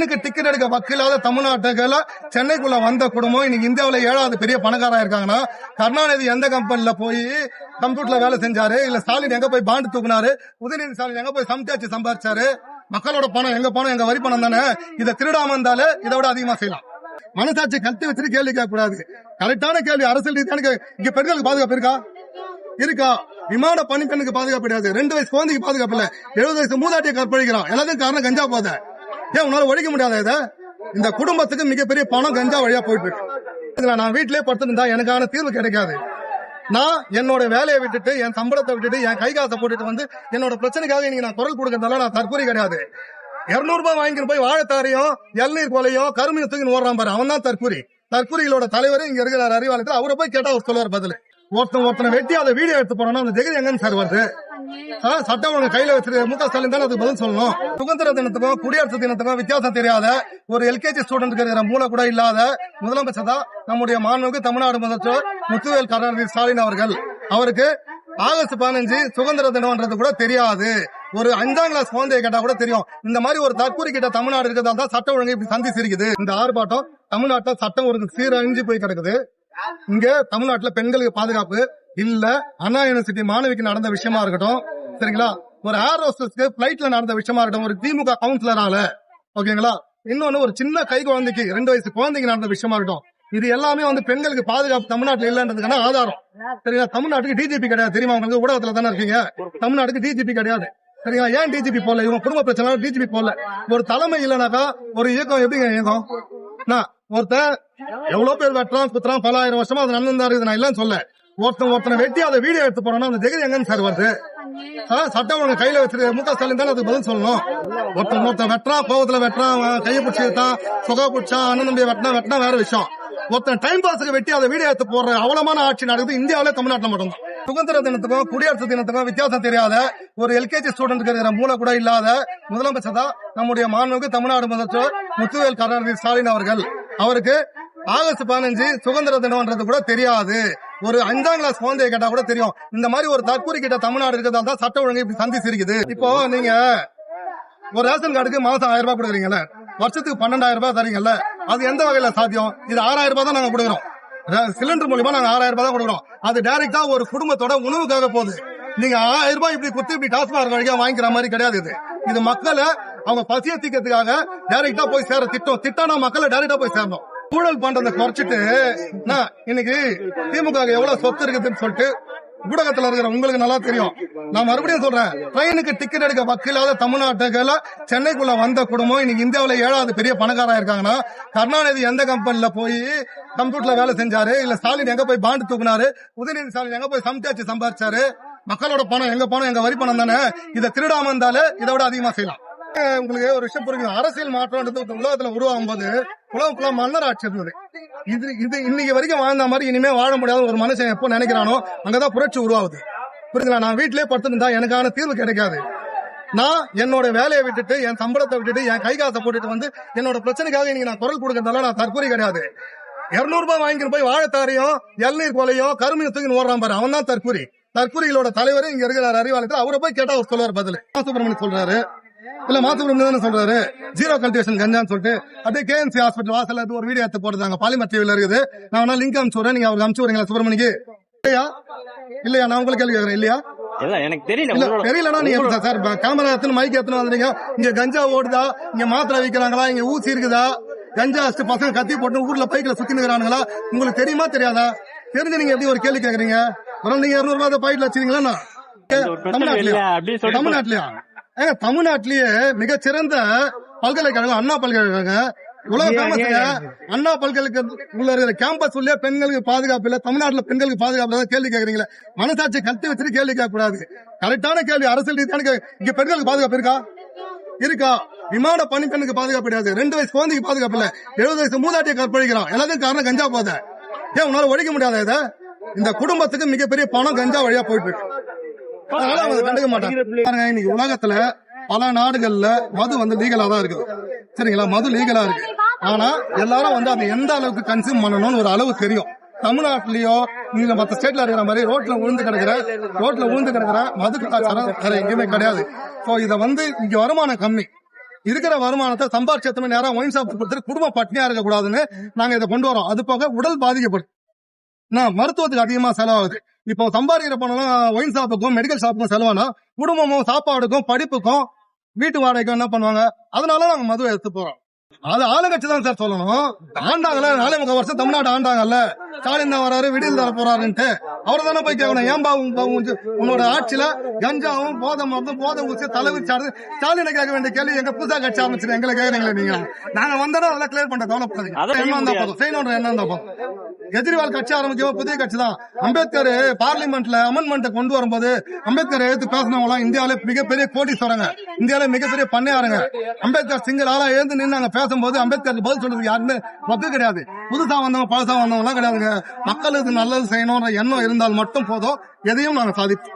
Ticket எடுக்க வக்கில்லாத தமிழ்நாட்டுல சென்னைக்குள்ள வந்த குடும்பம் இன்னைக்கு இந்தியாவில 7வது பெரிய பணக்காரா இருக்காங்கன்னா, கருணாநிதி எந்த கம்பெனில போய் கம்ப்யூட்டர்ல வேலை செஞ்சாரு, இல்ல ஸ்டாலின் எங்க போய் பாண்டு தூக்குனாரு, உதயநிதி ஸ்டாலின் எங்க போய் சம்பாதிச்சு சம்பாதிச்சாரு, மக்களோட பணம் எங்க வரி பணம் தானே. இதை திருடாம இருந்தாலே இதை விட அதிகமா செய்யலாம். மனசாட்சி கல்வி வச்சுட்டு கேள்வி கேட்க கூடாது. கரெக்டான கேள்வி. அரசியல் ரீதியான இங்க பெண்களுக்கு பாதுகாப்பு இருக்கா? விமான பணிப்பெண்ணுக்கு பாதுகாப்பு கிடையாது. 2 வயசு குழந்தைக்கு பாதுகாப்பு இல்ல. 70 வயசு மூதாட்டியை கற்பழிக்கிறான். எல்லாத்துக்கும் காரணம் கஞ்சா போத. ஏன் உன்னால ஒழிக்க முடியாத? இத இந்த குடும்பத்துக்கு மிகப்பெரிய பணம் கஞ்சா வழியா போயிட்டு இருக்கு. நான் வீட்டிலேயே படுத்திருந்தா எனக்கான தீர்வு கிடைக்காது. நான் என்னோட வேலையை விட்டுட்டு, என் சம்பளத்தை விட்டுட்டு, என் கை காசை போட்டுட்டு வந்து என்னோட பிரச்சனைக்காக இன்னைக்கு நான் குரல் கொடுக்கறதால நான் தற்கொலை கிடையாது. 200 ரூபாய் வாங்கிட்டு போய் வாழைத்தாரையும் இளநீர் கோலையும் கருமையை தூக்கி ஓடுறான் பாரு, அவன் தான் தற்கொலை. தற்கொலைகளோட தலைவர் இங்க இருக்கிற அறிவாளத்தில். அவரை போய் கேட்டா அவர் சொல்லுவார் பதில். ஒருத்தனை வெட்டி அதை வீடியோ எடுத்து போறோம்னா அந்த ஜெகதி எங்கன்னு சார் வருது? சட்டம் ஒழுங்கு கையில வச்சிருக்க மு க ஸ்டாலின் தான் அதுக்கு பதில் சொல்லணும். சுதந்திர தினத்துக்கும் குடியரசு தினத்துக்கும் வித்தியாசம் தெரியாத ஒரு LKG ஸ்டூடெண்ட் இருக்கிற மூளை கூட இல்லாத முதலமைச்சர் தான் நம்முடைய மாண்புமிகு தமிழ்நாடு முதலமைச்சர் முத்துவேல் கருணாநிதி ஸ்டாலின் அவர்கள். அவருக்கு ஆகஸ்ட் 15 சுதந்திர தினம்ன்றது கூட தெரியாது. ஒரு 5ஆம் கிளாஸ் குழந்தைய கேட்டா கூட தெரியும். இந்த மாதிரி ஒரு தற்கூரி கிட்ட தமிழ்நாடு இருக்கிறதால தான் சட்டம் ஒழுங்கு இப்படி சந்தி சிரிக்குது. இந்த ஆர்ப்பாட்டம் தமிழ்நாட்டில் சட்டம் ஒழுங்கு சீரழிஞ்சு போய் கிடக்குது. இங்க தமிழ்நாட்டுல பெண்களுக்கு பாதுகாப்பு இல்ல. அண்ணா யூனிவர்சிட்டி மாணவிக்கு நடந்த விஷயமா இருக்கட்டும், சரிங்களா, ஒரு ஏர் ஹோஸ்டஸ்க்கு பிளைட்ல நடந்த விஷயமா இருக்கட்டும், ஒரு திமுக கவுன்சிலரால, ஓகேங்களா, இன்னொன்னு ஒரு சின்ன கை குழந்தைக்கு 2 வயசு குழந்தைக்கு நடந்த விஷயமா இருக்கட்டும், இது எல்லாமே பெண்களுக்கு பாதுகாப்பு தமிழ்நாட்டுல இல்லன்றதுக்கான ஆதாரம். சரிங்களா, தமிழ்நாட்டுக்கு டிஜிபி கிடையாது. தெரியுமா உங்களுக்கு? ஊடகத்துல தானே இருக்கீங்க. தமிழ்நாட்டுக்கு டிஜிபி கிடையாது. சரிங்களா, ஏன் டிஜிபி போடல? இவங்க குடும்ப பிரச்சனை டிஜிபி போடல. ஒரு தலைமை இல்லைனாக்கா ஒரு இயக்கம் எப்படிங்க இயக்கம்? ஒருத்தன் எவ்வளவு பேர் வெட்டுறான் குத்துறான், பல ஆயிரம் வருஷமா அது நடந்தா இருக்குது. நான் இல்லன்னு சொல்ல. ஒருத்தனை வெட்டி அதை வீடியோ எடுத்து போறோம்னா அந்த ஜெகதி எங்கன்னு சார் வருது? சட்டம் ஒழுங்கு கையில வச்சிருக்க மு க ஸ்டாலின் தான் அதுக்கு பதில் சொல்லணும். ஒருத்தன் வெட்டுறான், கோவத்துல வெட்டுறான், கையை பிடிச்சி எடுத்தான், சொகா பிடிச்சா, அண்ணன் தம்பியை வெட்டினா வேற விஷயம். ஒருத்தன் டைம் பாஸுக்கு வெட்டி அதை வீடியோ எடுத்து போடுற அவலமான ஆட்சி நடக்குது இந்தியாவிலே, தமிழ்நாட்டில் மட்டும்தான். சுதந்திர தினத்துக்கும் குடியரசு தினத்துக்கும் வித்தியாசம் தெரியாத ஒரு LKG ஸ்டூடெண்ட் இருக்கிற மூளை கூட இல்லாத முதலமைச்சர் தான் நம்முடைய மாண்புமிகு தமிழ்நாடு முதலமைச்சர் முத்துவேல் கருணாநிதி ஸ்டாலின் அவர்கள். அவருக்கு ஆகஸ்ட் 15 சுதந்திர தினம்ன்றது கூட தெரியாது. ஒரு 5ஆம் கிளாஸ் குழந்தைய கேட்டா கூட தெரியும். இந்த மாதிரி ஒரு தற்கூரி கிட்ட தமிழ்நாடு இருக்கிறதால தான் சட்டம் ஒழுங்கு இப்படி சந்தி சிரிக்குது. இப்போ நீங்க ஒரு ரேஷன் கார்டுக்கு மாசம் 1000 ரூபாய் கொடுக்குறீங்கல்ல, வருஷத்துக்கு 12,000 ரூபாய் தரீங்கல்ல, அது எந்த வகையில சாத்தியம்? இது 6,000 ரூபாய் தான் நாங்க கொடுக்குறோம். சிலிண்டர் மூலியமா நாங்க 6,000 ரூபாய் தான் கொடுக்குறோம். அது டைரக்டா ஒரு குடும்பத்தோட உணவுக்காக போகுது. நீங்க 1000 ரூபாய் இப்படி குத்தி இப்படி டாஸ்மாக் வழியா வாங்கிக்கிற மாதிரி கிடையாது. இது மக்களை அவங்க பசிய தீக்கிறதுக்காக டைரக்டா போய் சேர திட்டம்னா மக்களை டைரக்டா போய் சேரணும். ஊழல் பண்றதை குறைச்சிட்டு இன்னைக்கு திமுக எவ்வளவு சொத்து இருக்குதுன்னு சொல்லிட்டு ஊடகத்துல இருக்கிற உங்களுக்கு நல்லா தெரியும். நான் மறுபடியும் சொல்றேன், ட்ரெயினுக்கு டிக்கெட் எடுக்க வக்கில்லாத தமிழ்நாட்டுல சென்னைக்குள்ள வந்த குடும்பம் இன்னைக்கு இந்தியாவில 7வது பெரிய பணக்காரா இருக்காங்கன்னா, கருணாநிதி எந்த கம்பெனில போய் கம்ப்யூட்டர்ல வேலை செஞ்சாரு, இல்ல ஸ்டாலின் எங்க போய் பாண்டு தூக்குனாரு, உதயநிதி ஸ்டாலின் எங்க போய் சம்பாதிச்சு சம்பாதிச்சாரு, மக்களோட பணம் எங்க வரி பணம் தானே. இதை திருடாம இருந்தாலே இதை விட அதிகமா செய்யலாம். உங்களுக்கு ஒரு விஷயம் புரியும். அரசியல் மாற்றம்ன்றது உலகத்துல உருவாகும் போது உலகம் மன்னர் ஆட்சி இருந்தது. இது இன்னைக்கு வரைக்கும் வாழ்ந்த மாதிரி இனிமே வாழ முடியாத ஒரு மனுஷன் எப்போ நினைக்கிறானோ அங்கதான் புரட்சி உருவாகுது. புரியுதுங்களா? நான் வீட்டிலேயே படுத்திருந்தா எனக்கான தீர்வு கிடைக்காது. நான் என்னோட வேலையை விட்டுட்டு, என் சம்பளத்தை விட்டுட்டு, என் கை காசை போட்டுட்டு வந்து என்னோட பிரச்சனைக்காக இன்னைக்கு நான் குரல் கொடுக்கறதால நான் தற்கொலை கிடையாது. 200 ரூபாய் வாங்கிட்டு போய் வாழைத்தாரையும் இளநீர் கோலையும் கருமையை தூக்கி ஓடுறான் பாரு, அவன் தான் தற்கொலை. தற்கொலைகளோட தலைவர் இங்க இருக்கிற அறிவாளத்தில். அவரை போய் கேட்டா அவர் சொல்லுவார் பதில். சுப்பிரமணியம் சொல்றாரு, இல்ல மாசுபிரமணியம் சொல்றாரு, ஜீரோ கல்டிவேஷன் கஞ்சான்னு சொல்லிட்டு அப்படியே KMC ஹாஸ்பிட்டல் வாசல்ல ஒரு வீடியோ எடுத்து போடுறாங்க. பாலிமர் டிவில இருக்குது. நான் லிங்க் அனுப்பிச்சு நீங்க அவருக்கு அனுப்பிச்சு விடுறீங்களா சுப்பிரமணிக்கு? இல்லையா? நான் உங்களுக்கு கேள்வி கேட்கறேன். இல்லையா? எனக்கு தெரியலன்னா நீங்க சார் கேமரா எடுத்து மைக் எடுத்துன்னு வந்துறீங்க. இங்க கஞ்சா ஓடுதா, இங்க மாத்திரை விற்கிறாங்களா, இங்க ஊசி இருக்குதா, கஞ்சா பசங்க கத்தி போட்டு ஊர்ல பைக்ல சுத்தி நிக்கிறானுங்களா, உங்களுக்கு தெரியுமா தெரியாதா? தெரிஞ்சு நீங்க எப்படி ஒரு கேள்வி கேக்குறீங்க? நீங்க 200 ரூபாய் பாக்கெட்ல வச்சிருக்கீங்களா? தமிழ்நாட்டிலயா? தமிழ்நாட்டிலேயே மிகச்சிறந்த பல்கலைக்கழகம் அண்ணா பல்கலைக்கழகம், உலக ஃபேமஸ். அண்ணா பல்கலைக்கழகத்தில் உள்ள இருக்கிற கேம்பஸ் உள்ளே பெண்களுக்கு பாதுகாப்பு இல்ல, தமிழ்நாட்டுல பெண்களுக்கு பாதுகாப்பு இல்ல கேள்வி கேக்குறீங்களா? மனசாட்சி கல்வி வச்சுட்டு கேள்வி கேட்க கூடாது. கரெக்டான கேள்வி. அரசியல் ரீதியான இங்க பெண்களுக்கு பாதுகாப்பு இருக்கா? விமான பணிப்பெண்ணுக்கு பாதுகாப்பு கிடையாது. 2 வயசு குழந்தைக்கு பாதுகாப்பு இல்ல. 70 வயசு மூதாட்டியை கற்பழிக்கிறான். எல்லாத்துக்கும் காரணம் கஞ்சா போத. ஏன் உன்னால ஒழிக்க முடியாத? இத இந்த குடும்பத்துக்கு மிகப்பெரிய பணம் கஞ்சா வழியா போயிட்டு இருக்கு. அதனால அவங்க கண்டுக்க மாட்டாங்க. இன்னைக்கு உலகத்துல பல நாடுகள்ல மது லீகலா தான் இருக்குது. சரிங்களா? மது லீகலா இருக்கு. ஆனா எல்லாரும் அதை எந்த அளவுக்கு கன்சியூம் பண்ணணும்னு ஒரு அளவு தெரியும். தமிழ்நாட்டிலயோ நீங்க மத்த ஸ்டேட்ல இருக்கிற மாதிரி ரோட்ல விழுந்து கிடக்குற மது கலாச்சாரம் வேற எங்கேயுமே கிடையாது. இத இங்க வருமானம் கம்மி. இருக்கிற வருமானத்தை சம்பாதிச்சதுமே நேரம் ஒயின் ஷாப் கொடுத்துட்டு குடும்பம் பட்டினியா இருக்க கூடாதுன்னு நாங்க இதை கொண்டு வரோம். அது போக உடல் பாதிக்கப்படும், மருத்துவத்துக்கு அதிகமா செலவாகுது. இப்போ சம்பாதிக்கிற பணம் ஒயின் ஷாப்புக்கும் மெடிக்கல் ஷாப்புக்கும் செலவானா குடும்பமும் சாப்பாடுக்கும் படிப்புக்கும் வீட்டு வாடகைக்கும் என்ன பண்ணுவாங்க? அதனால நாங்க மதுவை எடுத்து போறோம். அது ஆளுங்கட்சி தான் சார் சொல்லணும். ஆண்டாங்கல்ல 4 வருஷம் தமிழ்நாடு ஆண்டாங்கல்ல, ஸ்டாலின் தான் வராரு விடியல் தர போறாருன்ட்டு அவரை தானே போய் கேட்கணும். ஏன்பா உன்னோட ஆட்சியில கஞ்சாவும் போதை மருந்தும் போதை ஊசி தலைவிச்சாரு ஸ்டாலினை கேட்க வேண்டிய கேள்வி எங்க புதுசா கட்சி ஆரம்பிச்சு எங்களை கேட்கறீங்களா? நீங்க நாங்க வந்தோம் அதெல்லாம் கிளியர் பண்ண கவலைப்படாதீங்க. என்ன இருந்தா போதும், செய்யணும் என்ன இருந்தா போதும். கெஜ்ரிவால் கட்சி ஆரம்பிக்கும் புதிய கட்சி தான். அம்பேத்கர் பார்லிமெண்ட்ல அமெண்ட்மெண்ட் கொண்டு வரும்போது அம்பேத்கர் எடுத்து பேசினவங்க எல்லாம் இந்தியாவில மிகப்பெரிய கோடீஸ்வரங்க, இந்தியாவில மிகப்பெரிய பண்ணையாருங்க. அம்பேத்கர் சிங்கிள் ஆளா எழுந்து நின்று நாங்க பேசும்போது அம்பேத்கருக்கு பதில் சொல்றதுக்கு யாருமே பக்கு கிடையாது. புதுசா வந்தவங்க பழசா வந்தவங்க எல்லாம் கிடையாதுங்க. மக்களுக்கு நல்லது செய்யணும்ன்ற எண்ணம் இருந்தால் மட்டும் போதும், எதையும் நாங்க சாதிப்போம்.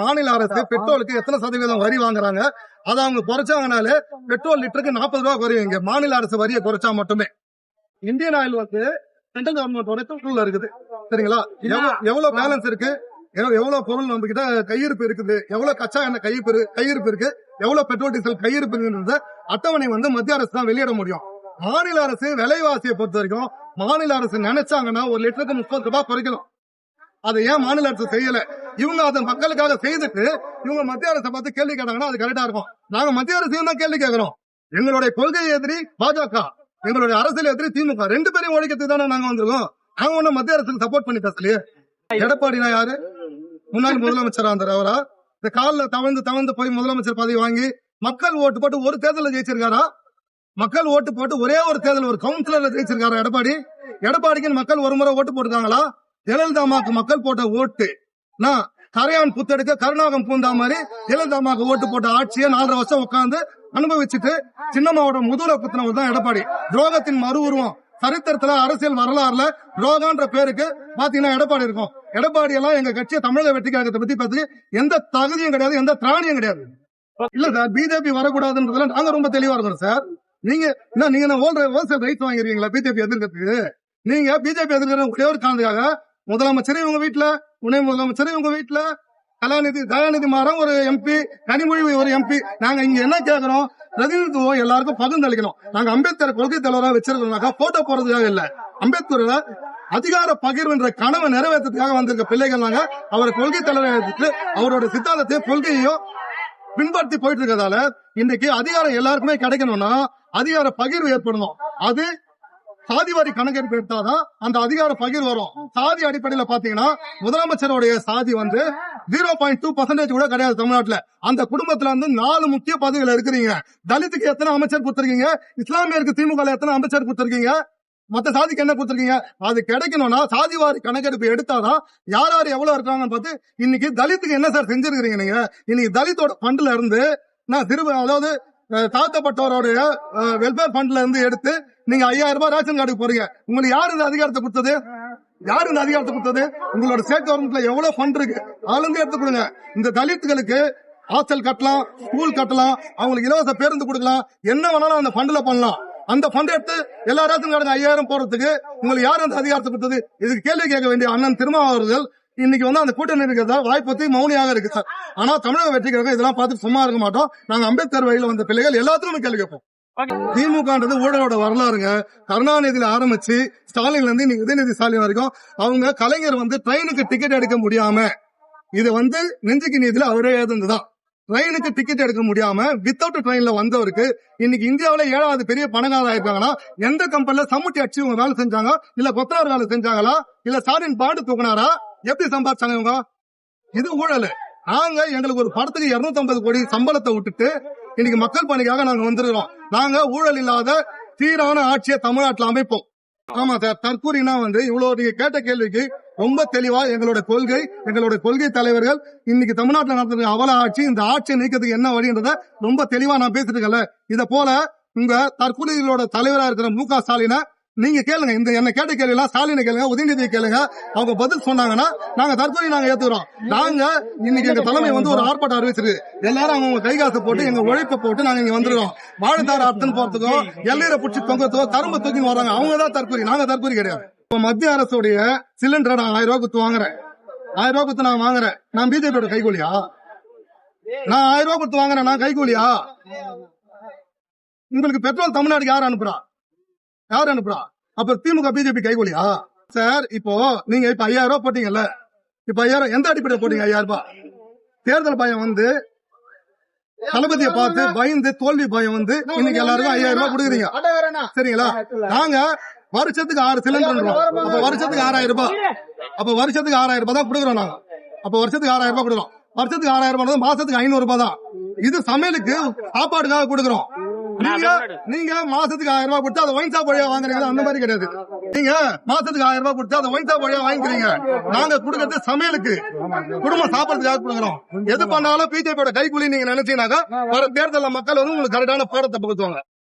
மாநில அரசு பெட்ரோலுக்கு எத்தனை சதவீதம் வரி வாங்குறாங்க, அதை அவங்க குறைச்சாங்கனாலே பெட்ரோல் லிட்டருக்கு 40 ரூபாய் குறையுங்க. மாநில அரசு வரியை குறைச்சா மட்டுமே. இந்தியன் ஆயில் சென்ட்ரல் கவர்மெண்டோட கண்ட்ரோல்ல இருக்குது. சரிங்களா? எவ்வளவு பேலன்ஸ் இருக்கு, எவ்வளவு பொருள் நம்ம கிட்ட கையிருப்பு இருக்குது, எவ்வளவு கச்சா எண்ணெய் கையிருப்பு இருக்கு, எவ்வளவு பெட்ரோல் டீசல் கையிருப்பு இருக்குன்ற அட்டவணை மத்திய அரசு தான் வெளியிட முடியும். மாநில அரசு விலைவாசியை பொறுத்த வரைக்கும் மாநில அரசு நினைச்சாங்கன்னா 1 லிட்டருக்கு 30 ரூபாய் குறைக்கலாம். அதை ஏன் மாநில அரசு செய்யல? இவங்க அதை மக்களுக்காக செய்துட்டு இவங்க மத்திய அரசை பார்த்து கேள்வி கேட்டாங்கன்னா அது கரெக்டா இருக்கும். நாங்க மத்திய அரசையும் தான் கேள்வி கேட்கிறோம். எங்களுடைய கொள்கை எதிரி பாஜக, எங்களுடைய அரசியல் எதிரி திமுக, 2 பேரையும் ஒழிக்கிறதுக்கு தானே நாங்க வந்திருக்கோம். நாங்க ஒன்னும் மத்திய அரசுக்கு சப்போர்ட் பண்ணி பேசலையே. எடப்பாடினா யாரு? முன்னாள் முதலமைச்சரா இருந்தார். அவரா இந்த காலில் தவழ்ந்து போய் முதலமைச்சர் பதவி வாங்கி மக்கள் ஓட்டு போட்டு ஒரு தேர்தலில் ஜெயிச்சிருக்காரா? மக்கள் ஓட்டு போட்டு ஒரே ஒரு தேர்தல் ஒரு கவுன்சிலர்ல ஜெயிச்சிருக்காரா எடப்பாடி? எடப்பாடிக்கு மக்கள் ஒரு முறை ஓட்டு போட்டுருக்காங்களா? ஜெயலலிதாமாக்கு மக்கள் போட்ட ஓட்டு கரையான் புத்தெடுக்க கருணாகம் பூந்தா மாதிரி ஜெயலலிதாமாக்கு ஓட்டு போட்ட ஆட்சியை 4.5 வருஷம் உட்கார்ந்து அனுபவிச்சுட்டு சின்னம்மாவோட முதுகுல குத்தினவர் தான் எடப்பாடி. துரோகத்தின் மறு உருவம். சரித்திரத்துல அரசியல் வரலாறுல துரோகன்ற பேருக்கு பாத்தீங்கன்னா எடப்பாடி இருக்கும். எடப்பாடி எல்லாம் எங்க கட்சியை தமிழக வெற்றி கழகத்தை பத்தி பார்த்து எந்த தகுதியும் கிடையாது, எந்த திராணியும் கிடையாது. இல்ல சார், பிஜேபி வரக்கூடாதுன்றதுல நாங்க ரொம்ப தெளிவா இருக்கோம் சார். நீங்க ஹோல்சேல் ரைட்ஸ் வாங்கிருக்கீங்களா பிஜேபி எதிர்க்கிறதுக்கு? நீங்க பிஜேபி எதிர்க்கிற ஒரே ஒரு காரணத்துக்காக முதலமைச்சரே உங்க வீட்டுல, துணை முதலமைச்சரே உங்க வீட்டுல, தயாநிதி மாறன் ஒரு எம்பி, கனிமொழி ஒரு எம்பி. நாங்க இங்க என்ன கேட்கிறோம்? பிரதிநிதித்துவம் எல்லாருக்கும் பகிர்ந்தளிக்கணும். நாங்க அம்பேத்கர் கொள்கை தலைவராக வச்சிருக்கோம்னாக்கா போட்டோ போறதுக்காக இல்ல, அம்பேத்கர் அதிகார பகிர்வுன்ற கனவை நிறைவேற்றதுக்காக வந்திருக்க பிள்ளைகள். நாங்க அவரை கொள்கை தலைவராக அவரோட சித்தாந்தத்தையும் கொள்கையையும் பின்பற்றி போயிட்டு இருக்கிறதால இன்னைக்கு அதிகாரம் எல்லாருக்குமே கிடைக்கணும்னா அதிகார பகிர்வு ஏற்படணும். அது சாதிவாரி கணக்கெடுப்பு எடுத்தாதான் அந்த அதிகார பகிர்வு வரும். சாதி அடிப்படையில பாத்தீங்கன்னா முதலமைச்சருடைய சாதி 0.2% கூட கிடையாது தமிழ்நாட்டுல. அந்த குடும்பத்துல 4 முக்கிய பதவிகள் இருக்கிறீங்க. தலித்துக்கு எத்தனை அமைச்சர் கொடுத்திருக்கீங்க? இஸ்லாமியருக்கு திமுக எத்தனை அமைச்சர் கொடுத்திருக்கீங்க? மத்த சாதிக்கு என்ன கொடுத்திருக்கீங்க? அது கிடைக்கணும்னா சாதிவாரி கணக்கெடுப்பு எடுத்தாதான் யார் யார் எவ்வளவு இருக்காங்கன்னு பார்த்து இன்னைக்கு தலித்துக்கு என்ன சார் செஞ்சிருக்கீங்க? நீங்க இன்னைக்கு தலித்தோட ஃபண்ட்ல இருந்து அதாவது தாழ்த்தப்பட்டவருடைய வெல்பேர் ஃபண்ட்ல இருந்து எடுத்து நீங்க 5000 ரூபாய் ரேஷன் கார்டுக்கு போறீங்க. உங்களுக்கு யாரு இந்த அதிகாரத்தை கொடுத்தது? யாரு இந்த அதிகாரத்தை கொடுத்தது? உங்களோட ஸ்டேட் கவர்மெண்ட்ல எவ்வளவு ஃபண்ட் இருக்கு, அதுல இருந்து எடுத்து கொடுங்க. இந்த தலித்துகளுக்கு ஹாஸ்டல் கட்டலாம், ஸ்கூல் கட்டலாம், அவங்களுக்கு இலவச பேருந்து கொடுக்கலாம், என்ன வேணாலும் அந்த ஃபண்ட்ல பண்ணலாம். அந்த ஃபண்ட் எடுத்து எல்லா ரேஷன் கார்டுக்கு 5000 போறதுக்கு உங்களுக்கு யாரு அந்த அதிகாரத்தை கொடுத்தது? இதுக்கு கேள்வி கேட்க வேண்டிய அண்ணன் திருமாவளவர்கள் இன்னைக்கு அந்த கூட்டணி இருக்கிறதா வாய்ப்பத்தி மௌனியாக இருக்கு சார். ஆனா தமிழக வெற்றி கழகம் இதெல்லாம் பார்த்து சும்மா இருக்க மாட்டோம். நாங்க அம்பேத்கர் வழியில வந்த பிள்ளைகள் எல்லாத்துக்கும் கேள்வி கேட்போம். திமுகன்றது ஊழலோட வரலாறுங்க. கருணாநிதியில ஆரம்பிச்சு ஸ்டாலின்ல இருந்து இன்னைக்கு உதயநிதி ஸ்டாலின் வரைக்கும் அவங்க கலைஞர் ட்ரெயினுக்கு டிக்கெட் எடுக்க முடியாம இது நெஞ்சுக்கு நீதியில அவரே எழுதுதான். ட்ரெயினுக்கு டிக்கெட் எடுக்க முடியாம வித்தவுட் ட்ரெயின்ல வந்தவருக்கு இன்னைக்கு இந்தியாவில 7வது பெரிய பணக்காரா இருக்காங்கன்னா எந்த கம்பெனில சமுட்டி அடிச்சு இவங்க வேலை செஞ்சாங்க, இல்ல கொத்தனார் வேலை செஞ்சாங்களா, இல்ல ஸ்டாலின் பாண்டு தூக்குனாரா, எப்படி சம்பாதிச்சாங்க இவங்க? இது ஊழல். நாங்க எங்களுக்கு ஒரு படத்துக்கு 250 கோடி சம்பளத்தை விட்டுட்டு இன்னைக்கு மக்கள் பணிக்காக நாங்க வந்திருக்கிறோம். நாங்க ஊழல் இல்லாத சீரான ஆட்சியை தமிழ்நாட்டில் அமைப்போம். ஆமா சார், தற்கூரினா இவ்வளவு நீங்க கேட்ட கேள்விக்கு ரொம்ப தெளிவா எங்களோட கொள்கை தலைவர்கள் இன்னைக்கு தமிழ்நாட்டில் நடத்துற அவல ஆட்சி, இந்த ஆட்சியை நீக்கிறதுக்கு என்ன வழின்றத ரொம்ப தெளிவா நான் பேசிட்டு இருக்கல. இத போல உங்க தற்கூரிகளோட தலைவரா இருக்கிற மு.க. ஸ்டாலினை நீங்க கேளுங்க. இந்த என்ன கேட்ட கேள்வி எல்லாம் ஸ்டாலினை கேளுங்க, உதயநிதியை கேளுங்க. அவங்க பதில் சொன்னாங்கன்னா நாங்க தற்கொலை நாங்க ஏத்துக்கிறோம். நாங்க இன்னைக்கு எங்க தலைமை ஒரு ஆர்ப்பாட்டம் அறிவிச்சிருக்கு. எல்லாரும் அவங்க கைகாசு போட்டு எங்க உழைப்பை போட்டு நாங்க இங்க வந்துருக்கோம். வாழைத்தார அர்த்தம் போறதுக்கும் எல்லீரை பிடிச்சி தொங்கத்துக்கோ கரும்பு தூக்கி வராங்க. அவங்கதான் தற்கொலை, நாங்க தற்கொலை கிடையாது. இப்ப மத்திய அரசுடைய சிலிண்டரை நான் 1000 ரூபாய் கொடுத்து வாங்குறேன். 1000 ரூபாய் கொடுத்து நான் வாங்குறேன். நான் பிஜேபியோட கைகூலியா? நான் 1000 ரூபாய் கொடுத்து வாங்குறேன், நான் கைகூலியா? உங்களுக்கு பெட்ரோல் தமிழ்நாட்டுக்கு யார் அனுப்புறா? அப்ப திமுக பிஜேபி கைகூலியா சார்? இப்போ நீங்க இப்ப 5000 ரூபாய் போட்டீங்கல்ல, இப்ப 5000 எந்த அடிப்படையில் போட்டீங்க? 5000 ரூபாய் தேர்தல் பயம் வந்து தளபதியை பார்த்து பயந்து தோல்வி பயம் வந்து இன்னைக்கு எல்லாருக்கும் 5000 ரூபாய் கொடுக்குறீங்க சரிங்களா? நாங்க வருஷத்துக்கு 6 சிலிண்டர், அப்ப வருஷத்துக்கு 6000 ரூபாய், தான் கொடுக்குறோம் நாங்க. அப்ப வருஷத்துக்கு 6000 ரூபாய் கொடுக்குறோம். வருஷத்துக்கு 6000 ரூபாய், மாசத்துக்கு 500 ரூபாய் தான். இது சமையலுக்கு சாப்பாடுக்காக கொடுக்குறோம். நீங்க மாசத்துக்கு 1000 ரூபாய் கொடுத்து அதை ஒயின் ஷாப் வழியா வாங்குறீங்க, அந்த மாதிரி கிடையாது. நீங்க மாசத்துக்கு 1000 ரூபாய் கொடுத்து அதை ஒயின் ஷாப் வழியா வாங்கிக்கிறீங்க. நாங்க கொடுக்கறது சமையலுக்கு, குடும்பம் சாப்பிடறதுக்காக கொடுக்குறோம். எது பண்ணாலும் பிஜேபியோட கைக்கூலி நீங்க நினைச்சீங்கன்னாக்கா வர தேர்தலில் மக்கள் வந்து உங்களுக்கு கரெக்டான பாடத்தை புகுத்துவாங்க.